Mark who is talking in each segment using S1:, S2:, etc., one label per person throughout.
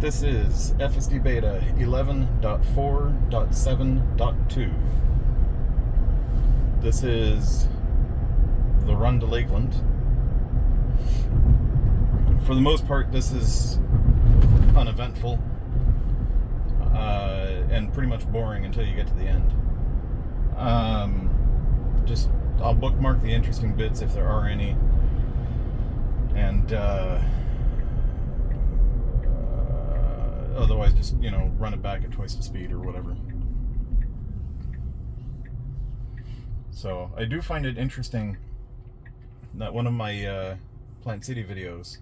S1: This is FSD Beta 11.4.7.2. This is the run to Lakeland. For the most part, this is uneventful and pretty much boring until you get to the end. I'll bookmark the interesting bits if there are any, and otherwise just, run it back at twice the speed or whatever. So I do find it interesting that one of my Plant City videos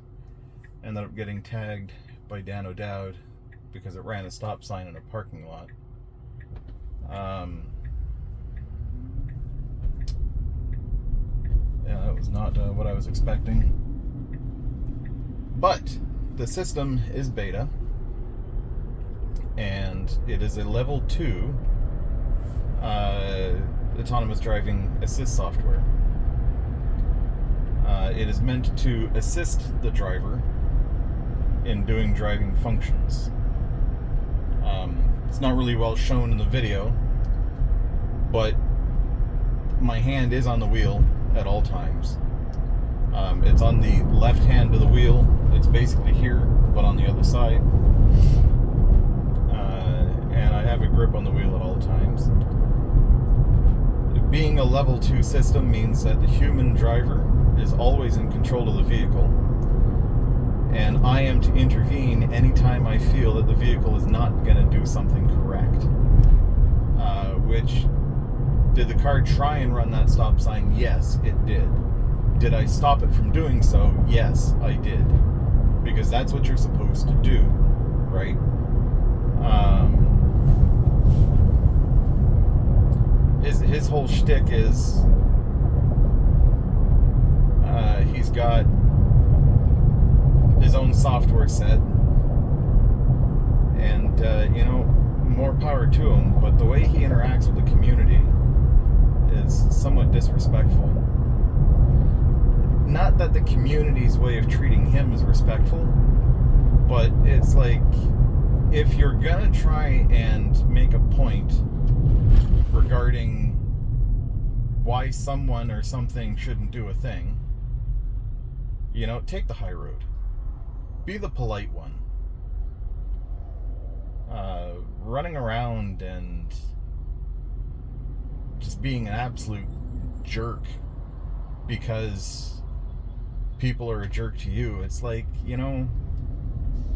S1: ended up getting tagged by Dan O'Dowd because it ran a stop sign in a parking lot. Yeah, that was not what I was expecting. But the system is beta, and it is a level 2 autonomous driving assist software. It is meant to assist the driver in doing driving functions. It's not really well shown in the video, but my hand is on the wheel at all times. It's on the left hand of the wheel. It's basically here, but on the other side. And I have a grip on the wheel at all times. Being a level 2 system means that the human driver is always in control of the vehicle, and I am to intervene anytime I feel that the vehicle is not going to do something correct. Which, did the car try and run that stop sign? Yes, it did. Did I stop it from doing so? Yes, I did. Because that's what you're supposed to do, right? His whole shtick is he's got his own software set, and more power to him, but the way he interacts with the community is somewhat disrespectful. Not that the community's way of treating him is respectful, but it's like, if you're gonna try and make a point regarding why someone or something shouldn't do a thing, take the high road. Be the polite one. Running around and just being an absolute jerk because people are a jerk to you. It's like,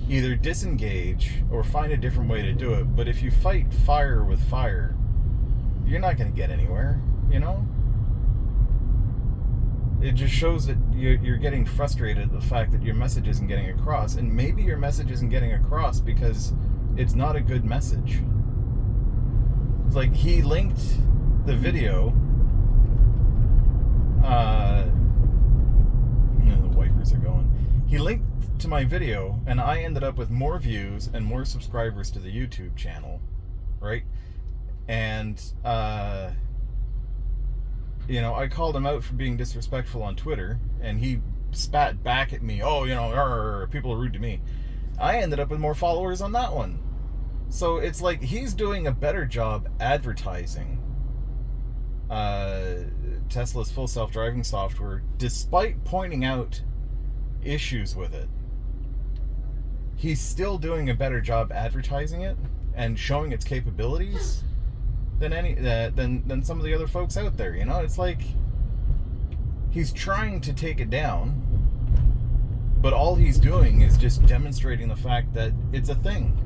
S1: either disengage or find a different way to do it. But if you fight fire with fire, you're not going to get anywhere, It just shows that you're getting frustrated at the fact that your message isn't getting across. And maybe your message isn't getting across because it's not a good message. It's like, he linked the video. The wipers are going. He linked to my video, and I ended up with more views and more subscribers to the YouTube channel, right? And I called him out for being disrespectful on Twitter, and he spat back at me. Oh, people are rude to me. I ended up with more followers on that one. So it's like, he's doing a better job advertising Tesla's full self-driving software, despite pointing out issues with it. He's still doing a better job advertising it and showing its capabilities than some of the other folks out there. It's like, he's trying to take it down, but all he's doing is just demonstrating the fact that it's a thing.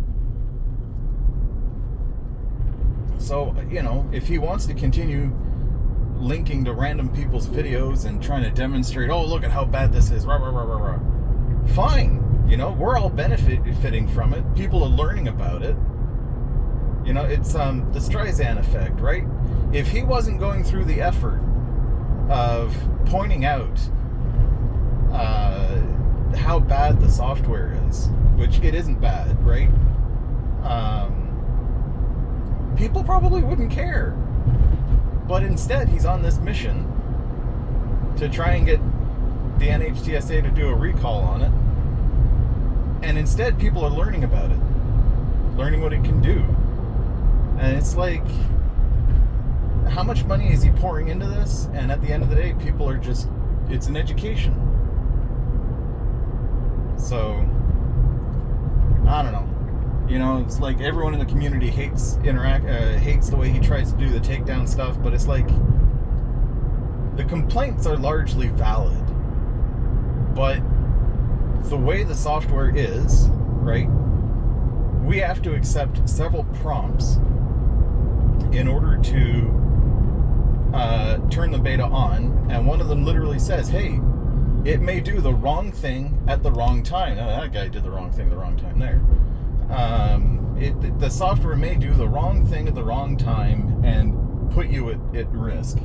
S1: So, if he wants to continue linking to random people's videos and trying to demonstrate, oh, look at how bad this is, rah, rah, rah, rah, rah. Fine. We're all benefiting from it. People are learning about it. It's the Streisand effect, right? If he wasn't going through the effort of pointing out how bad the software is, which it isn't bad, right? People probably wouldn't care. But instead, he's on this mission to try and get the NHTSA to do a recall on it. And And instead, people are learning about it, learning what it can do. And it's like, how much money is he pouring into this? And at the end of the day, people are just, it's an education. So, I don't know. You know, it's like everyone in the community hates the way he tries to do the takedown stuff, but it's like, the complaints are largely valid. But the way the software is, right, we have to accept several prompts in order to turn the beta on, and one of them literally says, hey, it may do the wrong thing at the wrong time. Now, that guy did the wrong thing at the wrong time there. The software may do the wrong thing at the wrong time and put you at risk.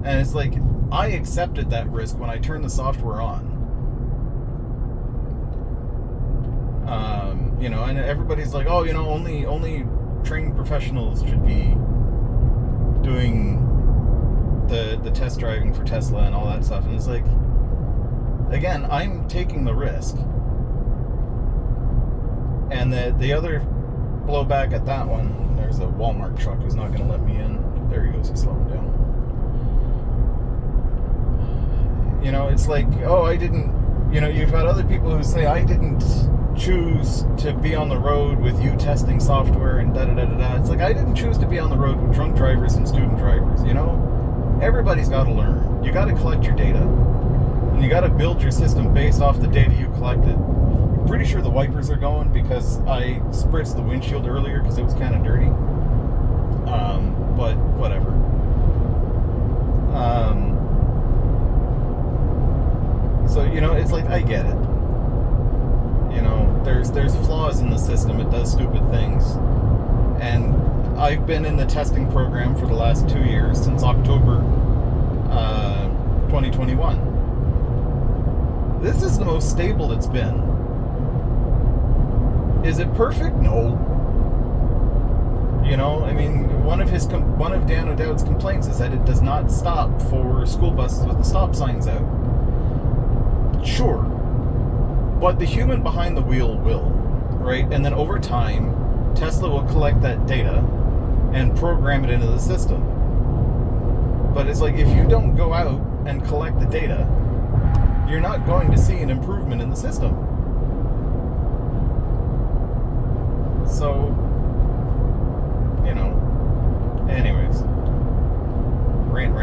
S1: And it's like, I accepted that risk when I turned the software on. You know, and everybody's like, oh, you know, only trained professionals should be doing the test driving for Tesla and all that stuff. And it's like, again, I'm taking the risk. And the other blowback at that one, there's a Walmart truck who's not going to let me in. There he goes, he's slowing down. You know, it's like, oh, I didn't, you know, you've got other people who say, I didn't choose to be on the road with you testing software and da-da-da-da-da. It's like, I didn't choose to be on the road with drunk drivers and student drivers, you know? Everybody's got to learn. You got to collect your data. And you got to build your system based off the data you collected. I'm pretty sure the wipers are going because I spritzed the windshield earlier because it was kind of dirty. But whatever. So, you know, it's like, I get it. You know, there's flaws in the system. It does stupid things. And I've been in the testing program for the last 2 years, since October 2021. This is the most stable it's been. Is it perfect? No. You know, I mean, one of Dan O'Dowd's complaints is that it does not stop for school buses with the stop signs out. Sure. But the human behind the wheel will, right? And then over time, Tesla will collect that data and program it into the system. But it's like, if you don't go out and collect the data, you're not going to see an improvement in the system. So, you know, anyways. Rant.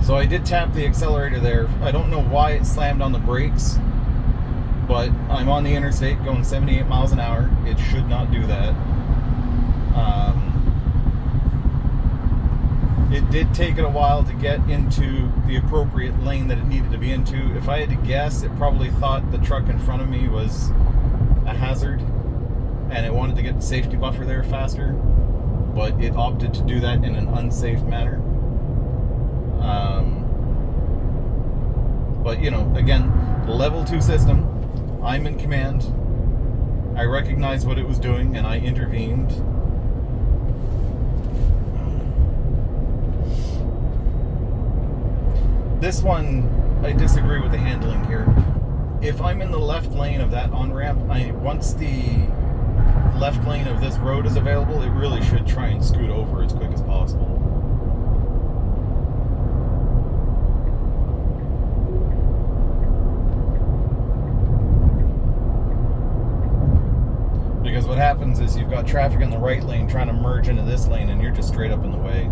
S1: So I did tap the accelerator there. I don't know why it slammed on the brakes, but I'm on the interstate going 78 miles an hour. It should not do that. It did take it a while to get into the appropriate lane that it needed to be into. If I had to guess, it probably thought the truck in front of me was a hazard and it wanted to get the safety buffer there faster, but it opted to do that in an unsafe manner. But, you know, again, level 2 system, I'm in command. I recognized what it was doing and I intervened. This one, I disagree with the handling here. If I'm in the left lane of that on-ramp, once the left lane of this road is available, it really should try and scoot over as quick as possible. is you've got traffic in the right lane trying to merge into this lane, and you're just straight up in the way.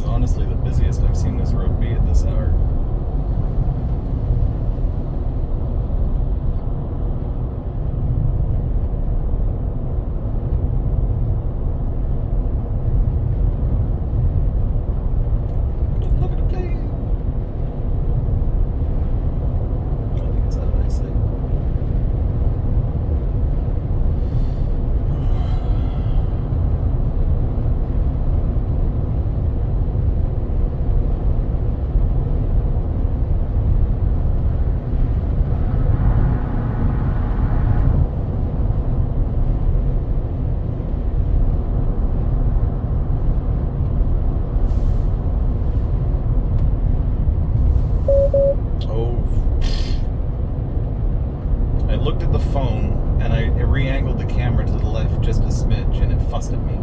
S1: Honestly, the busiest I've seen this road be at this hour. Look at the plane. I think it's out of eyesight. I looked at the phone and I re-angled the camera to the left just a smidge, and it fussed at me.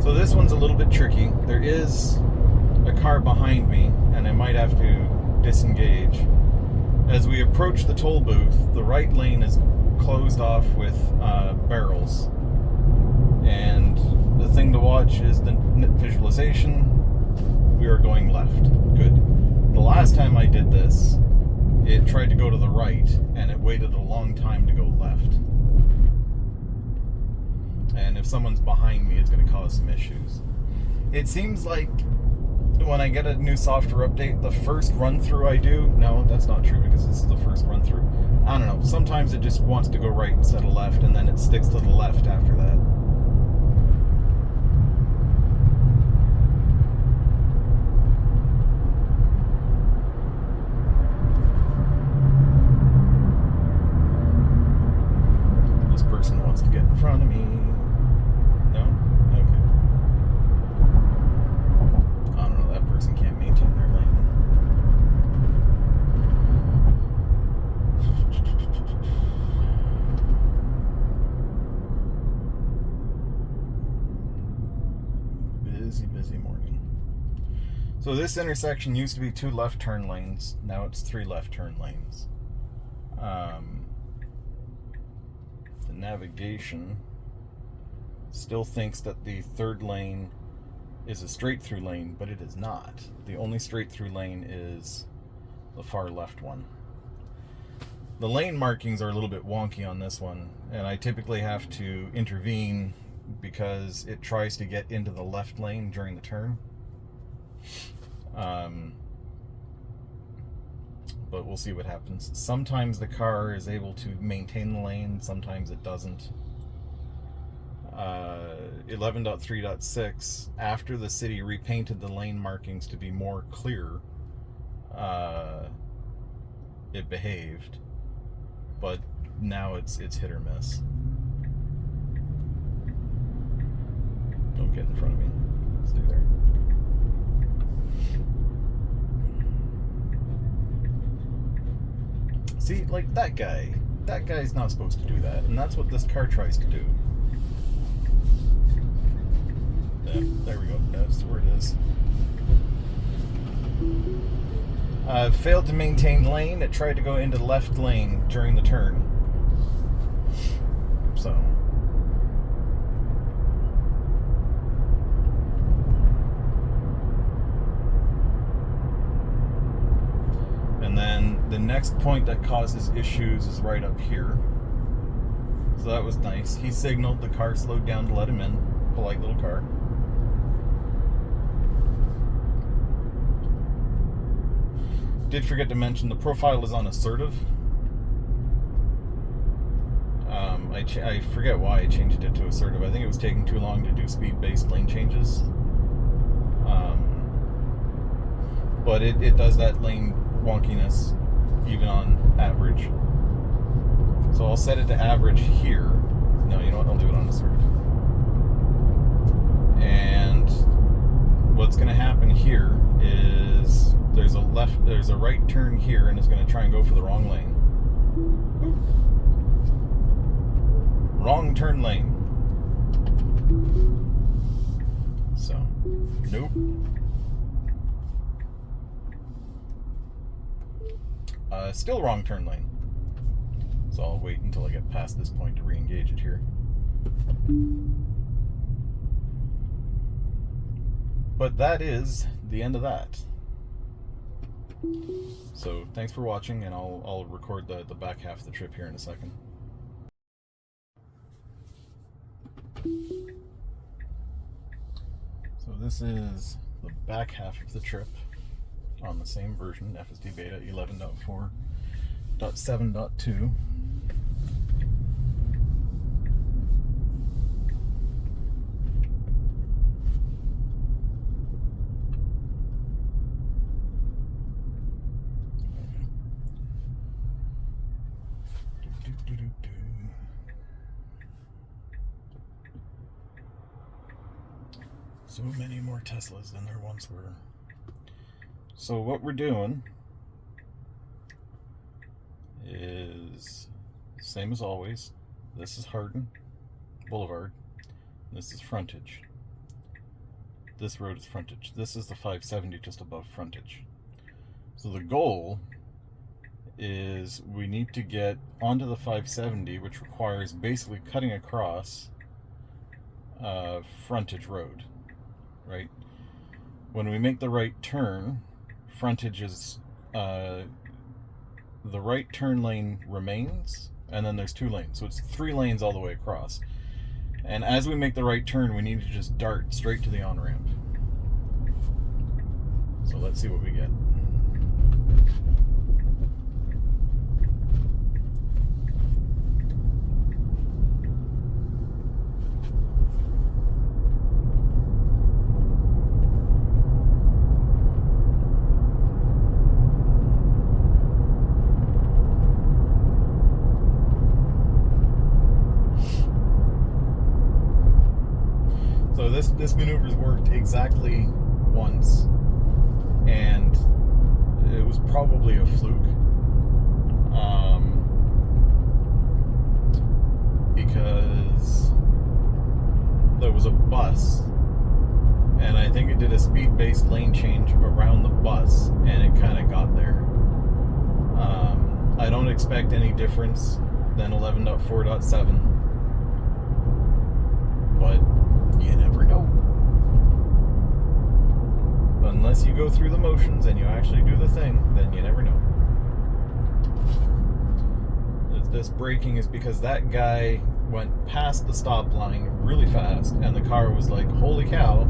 S1: So this one's a little bit tricky. There is a car behind me, and I might have to disengage. As we approach the toll booth, the right lane is closed off with barrels. And the thing to watch is the visualization. We are going left. Good. The last time I did this, it tried to go to the right, and it waited a long time to go left. And if someone's behind me, it's going to cause some issues. It seems like when I get a new software update, the first run-through I do... No, that's not true, because this is the first run-through. I don't know. Sometimes it just wants to go right instead of left, and then it sticks to the left after that. This person wants to get in front of me. No? Okay. I don't know. That person can't maintain their lane. Busy morning. So this intersection used to be 2 left turn lanes. Now it's 3 left turn lanes. The navigation still thinks that the 3rd lane is a straight through lane, but it is not. The only straight through lane is the far left one. The lane markings are a little bit wonky on this one, and I typically have to intervene because it tries to get into the left lane during the turn. but we'll see what happens. Sometimes the car is able to maintain the lane, sometimes it doesn't. 11.3.6, after the city repainted the lane markings to be more clear, it behaved, but now it's hit or miss. Don't get in front of me. Stay there. See, like that guy's not supposed to do that, and that's what this car tries to do. There we go, that's where it is. Failed to maintain lane. It tried to go into the left lane during the turn. So. And then the next point that causes issues is right up here. So that was nice. He signaled, the car slowed down to let him in. Polite little car. Did forget to mention the profile is on Assertive. I forget why I changed it to Assertive. I think it was taking too long to do speed-based lane changes. But it does that lane wonkiness even on average. So I'll set it to average here. No, you know what? I'll do it on Assertive. And what's going to happen here is there's a right turn here, and it's going to try and go for the wrong lane. Oop. Wrong turn lane. So, nope. Still wrong turn lane. So I'll wait until I get past this point to re-engage it here. But that is the end of that. So thanks for watching, and I'll record the back half of the trip here in a second. So this is the back half of the trip on the same version, FSD Beta 11.4.7.2. So many more Teslas than there once were. So what we're doing is same as always. This is Hardin Boulevard. This is frontage. This road is frontage. This is the 570 just above frontage. So the goal is we need to get onto the 570, which requires basically cutting across frontage road, right? When we make the right turn, frontage is the right turn lane remains, and then there's 2 lanes, so it's 3 lanes all the way across. And as we make the right turn, we need to just dart straight to the on-ramp. So let's see what we get. So this maneuver's worked exactly once, and it was probably a fluke, because there was a bus, and I think it did a speed-based lane change around the bus, and it kind of got there. I don't expect any difference than 11.4.7, but you never know. Unless you go through the motions and you actually do the thing, then you never know. This braking is because that guy went past the stop line really fast, and the car was like, holy cow,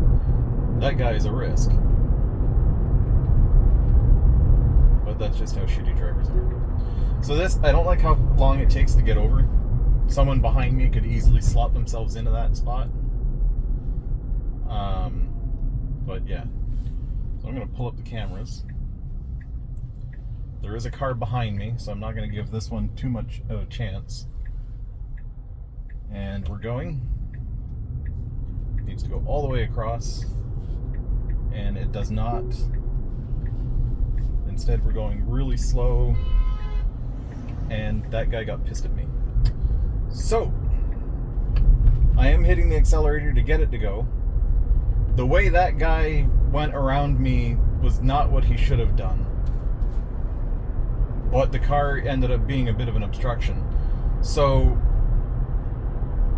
S1: that guy is a risk. But that's just how shitty drivers are. So this, I don't like how long it takes to get over. Someone behind me could easily slot themselves into that spot. But yeah. So I'm going to pull up the cameras. There is a car behind me, so I'm not going to give this one too much of a chance. And we're going. It needs to go all the way across. And it does not. Instead, we're going really slow. And that guy got pissed at me. So, I am hitting the accelerator to get it to go. The way that guy went around me was not what he should have done. But the car ended up being a bit of an obstruction. So,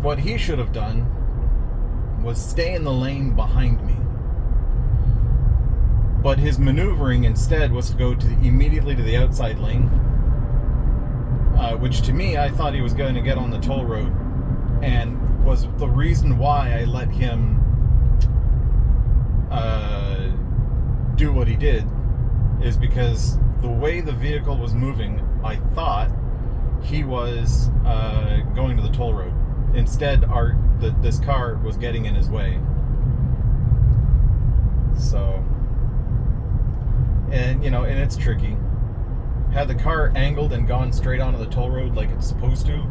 S1: what he should have done was stay in the lane behind me. But his maneuvering instead was to go immediately to the outside lane. Which to me, I thought he was going to get on the toll road. And was the reason why I let him do what he did, is because the way the vehicle was moving, I thought he was going to the toll road. Instead, this car was getting in his way. So, and it's tricky. Had the car angled and gone straight onto the toll road like it's supposed to,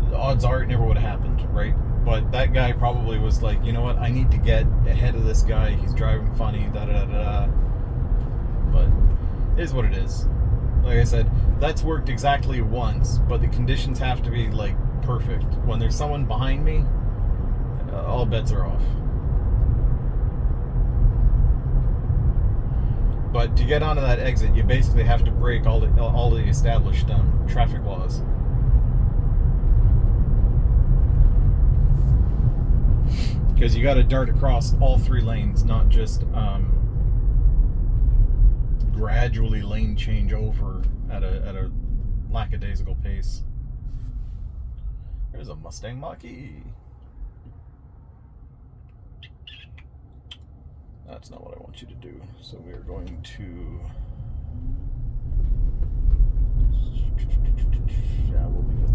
S1: the odds are it never would have happened, right? But that guy probably was like, you know what, I need to get ahead of this guy. He's driving funny, da-da-da-da. But it is what it is. Like I said, that's worked exactly once, but the conditions have to be, like, perfect. When there's someone behind me, all bets are off. But to get onto that exit, you basically have to break all the established traffic laws. Because you got to dart across all 3 lanes, not just gradually lane change over at a lackadaisical pace. There's a Mustang Mach-E. That's not what I want you to do. So we are going to... Yeah, we'll leave it.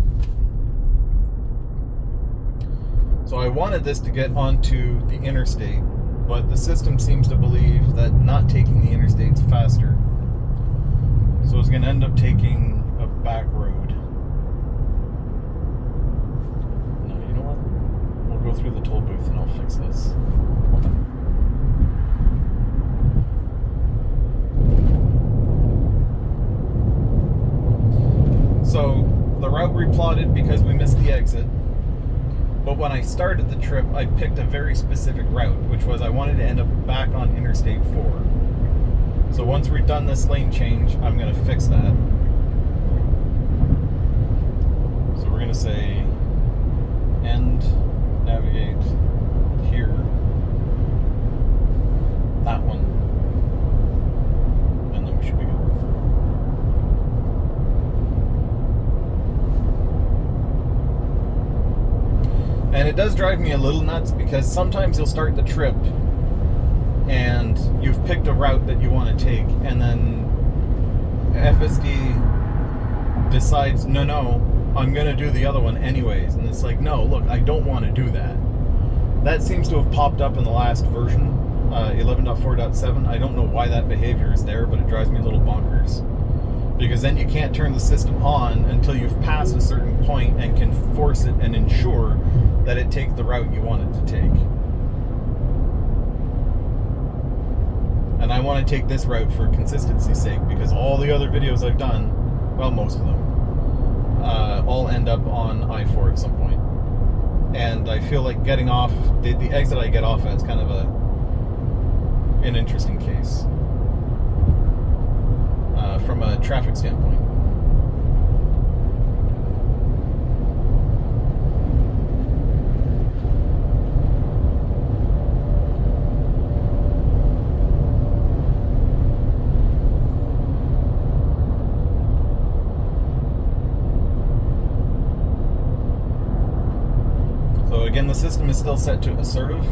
S1: So I wanted this to get onto the interstate, but the system seems to believe that not taking the interstate's faster. So it's going to end up taking a back road. No, you know what? We'll go through the toll booth and I'll fix this. So the route replotted because we missed the exit. But when I started the trip, I picked a very specific route, which was I wanted to end up back on Interstate 4. So once we've done this lane change, I'm going to fix that. So we're going to say end, navigate here, that one, and then we should be good. And it does drive me a little nuts because sometimes you'll start the trip and you've picked a route that you want to take, and then FSD decides, no, I'm going to do the other one anyways. And it's like, no, look, I don't want to do that. That seems to have popped up in the last version, 11.4.7. I don't know why that behavior is there, but it drives me a little bonkers. Because then you can't turn the system on until you've passed a certain point and can force it and ensure that it takes the route you want it to take. And I want to take this route for consistency's sake, because all the other videos I've done, well, most of them, all end up on I-4 at some point. And I feel like getting off, the exit I get off at is kind of an interesting case. From a traffic standpoint. So again, the system is still set to assertive.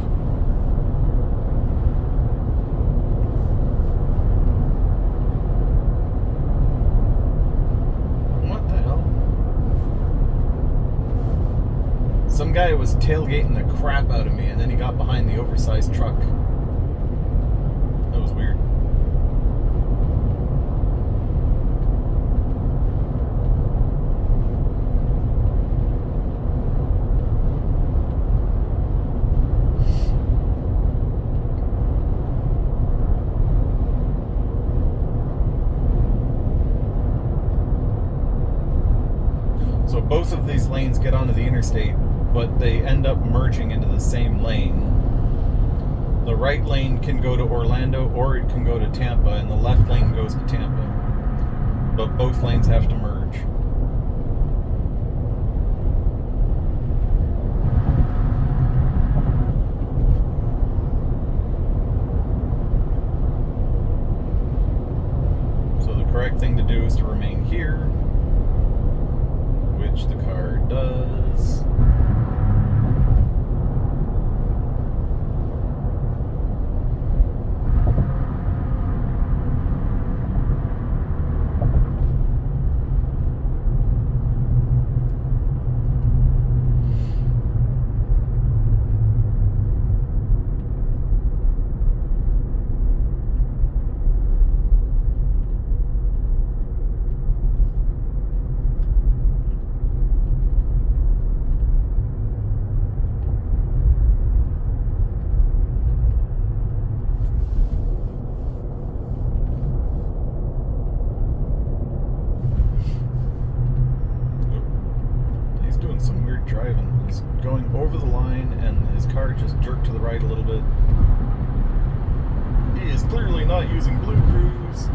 S1: guy was tailgating the crap out of me, and then he got behind the oversized truck. That was weird. So both of these lanes get onto the interstate, but they end up merging into the same lane. The right lane can go to Orlando or it can go to Tampa, and the left lane goes to Tampa. But both lanes have to merge. So the correct thing to do is to remain here, which the car does. Some weird driving. He's going over the line and his car just jerked to the right a little bit. He is clearly not using Blue Cruise.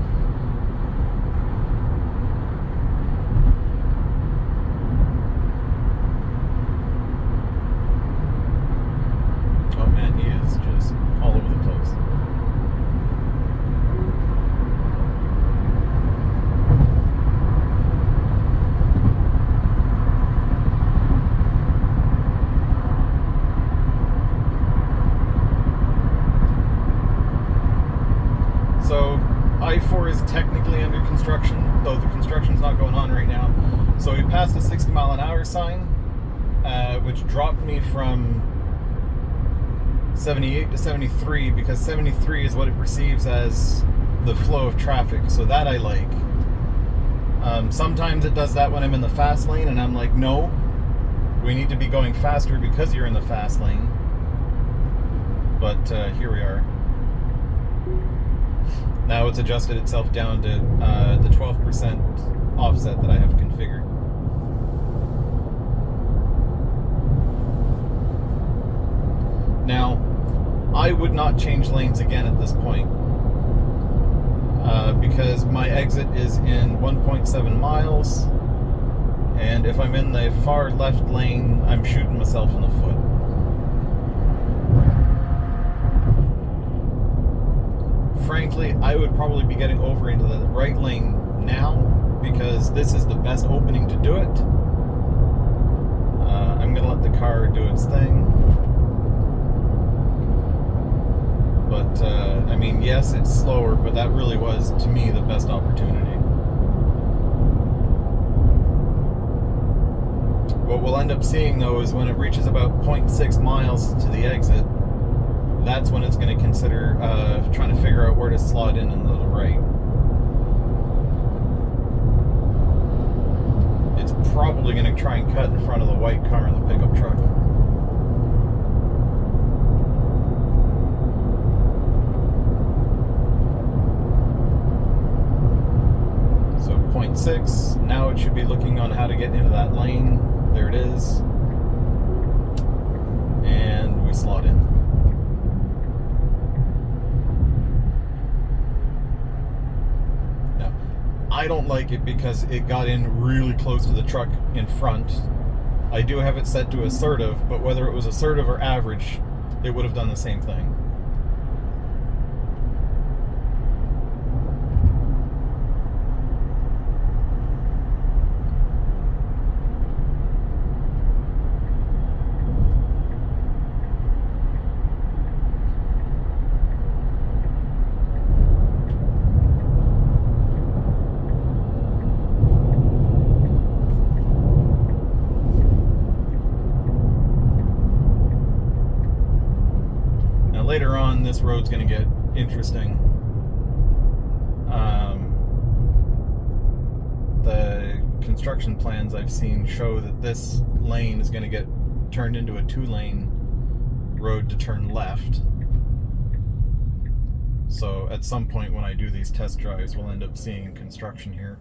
S1: Oh man, he is just all over the place. So I-4 is technically under construction, though the construction's not going on right now. So we passed a 60 mile an hour sign, which dropped me from 78 to 73, because 73 is what it perceives as the flow of traffic. So that I like. Sometimes it does that when I'm in the fast lane, and I'm like, no, we need to be going faster because you're in the fast lane. But here we are. Now it's adjusted itself down to the 12% offset that I have configured. Now, I would not change lanes again at this point because my exit is in 1.7 miles, and if I'm in the far left lane, I'm shooting myself in the foot. Frankly, I would probably be getting over into the right lane now because this is the best opening to do it. I'm going to let the car do its thing. But, I mean, yes, it's slower, but that really was, to me, the best opportunity. What we'll end up seeing, though, is when it reaches about 0.6 miles to the exit, that's when it's going to consider trying to figure out where to slot in the right. It's probably going to try and cut in front of the white car in the pickup truck. So 0.6, now it should be looking on how to get into that lane. There it is. And we slot in. I don't like it because it got in really close to the truck in front. I do have it set to assertive, but whether it was assertive or average, it would have done the same thing. later on, this road's going to get interesting. The construction plans I've seen show that this lane is going to get turned into a 2-lane road to turn left. So at some point when I do these test drives, we'll end up seeing construction here.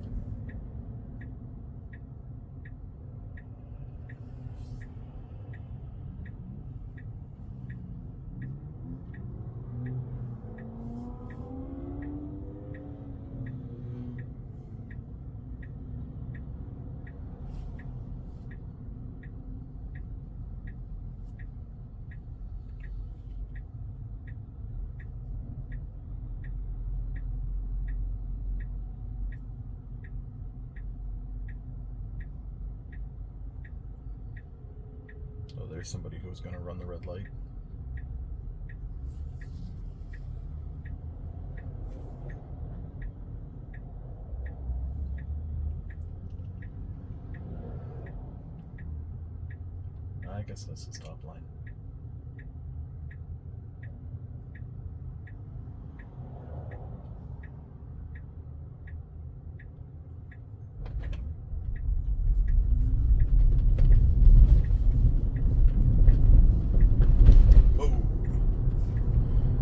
S1: Oh, there's somebody who's going to run the red light. I guess that's the stop line.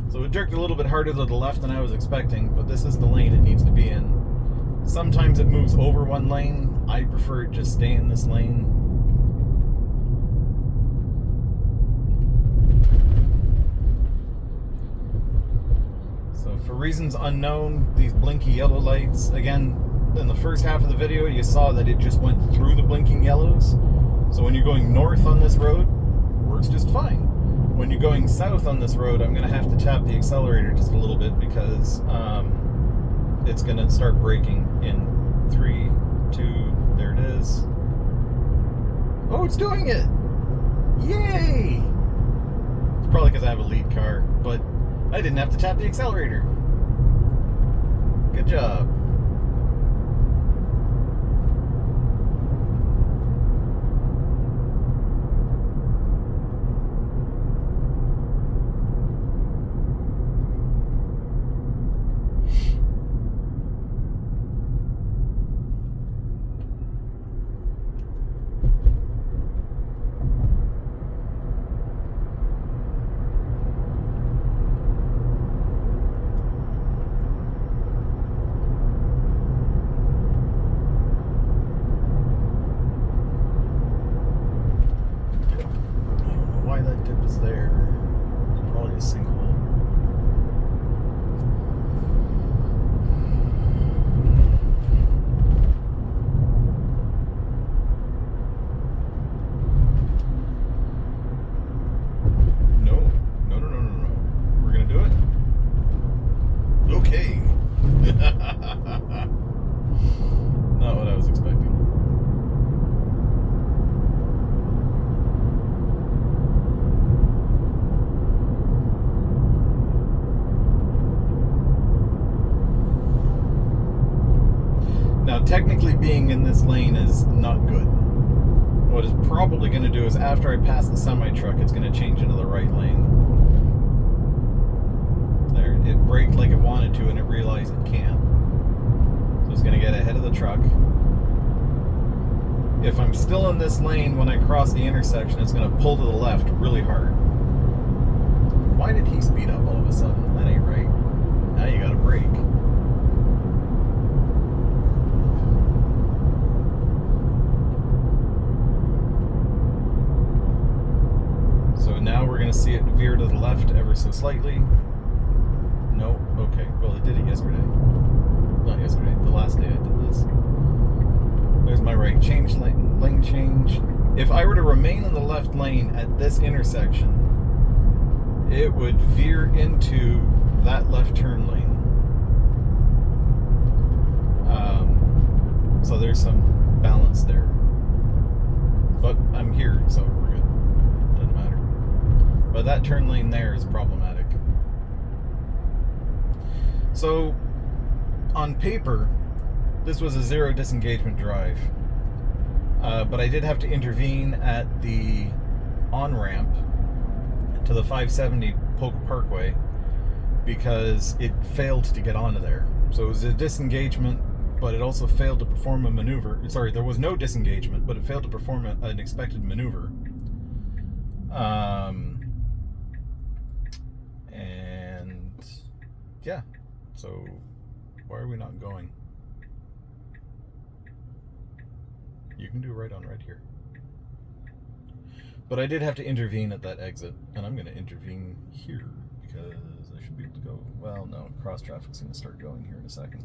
S1: So it jerked a little bit harder to the left than I was expecting, but this is the lane it needs to be in. Sometimes it moves over one lane. I prefer it just stay in this lane. So for reasons unknown, these blinky yellow lights, again, in the first half of the video, you saw that it just went through the blinking yellows. So when you're going north on this road, it works just fine. When you're going south on this road, I'm going to have to tap the accelerator just a little bit because it's going to start braking in 3, 2, there it is. Oh, it's doing it! Yay! It's probably because I have a lead car, but I didn't have to tap the accelerator. Good job. Not what I was expecting. Now, technically being in this lane is not good. What it's probably going to do is after I pass the semi-truck, it's going to change into the right lane. There, it braked like it wanted to and it realized it can't. So it's going to get ahead of the truck. If I'm still in this lane when I cross the intersection, it's going to pull to the left really hard. Why did he speed up all of a sudden? That ain't right. Now you got to brake. So now we're going to see it veer to the left ever so slightly. No, okay. Well, it did it yesterday. Not yesterday, the last day I did this. There's my right change lane change. If I were to remain in the left lane at this intersection, it would veer into that left turn lane. So there's some balance there. But I'm here, so we're good. Doesn't matter. But that turn lane there is problematic. So, on paper, this was a zero disengagement drive. But I did have to intervene at the on-ramp to the 570 Polk Parkway because it failed to get onto there. So it was a disengagement, but it also failed to perform a maneuver. Sorry, there was no disengagement, but it failed to perform an expected maneuver. And yeah, so why are we not going? You can do right on red here. But I did have to intervene at that exit, and I'm going to intervene here because I should be able to go. Well, no, cross traffic's going to start going here in a second.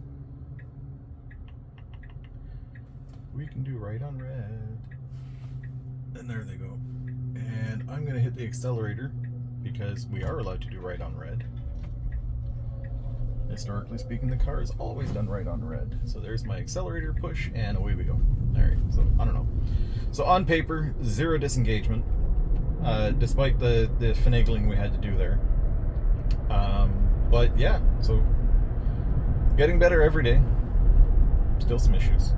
S1: We can do right on red. And there they go. And I'm going to hit the accelerator because we are allowed to do right on red. Historically speaking, the car has always done right on red. So there's my accelerator push, and away we go. Alright, so I don't know. So on paper, 0 disengagement, despite the finagling we had to do there. But yeah, so getting better every day. Still some issues.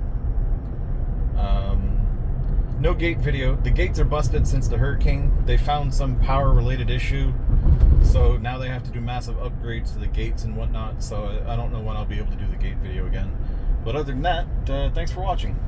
S1: No gate video. The gates are busted since the hurricane. They found some power related issue, so now they have to do massive upgrades to the gates and whatnot. So I don't know when I'll be able to do the gate video again. But other than that, thanks for watching.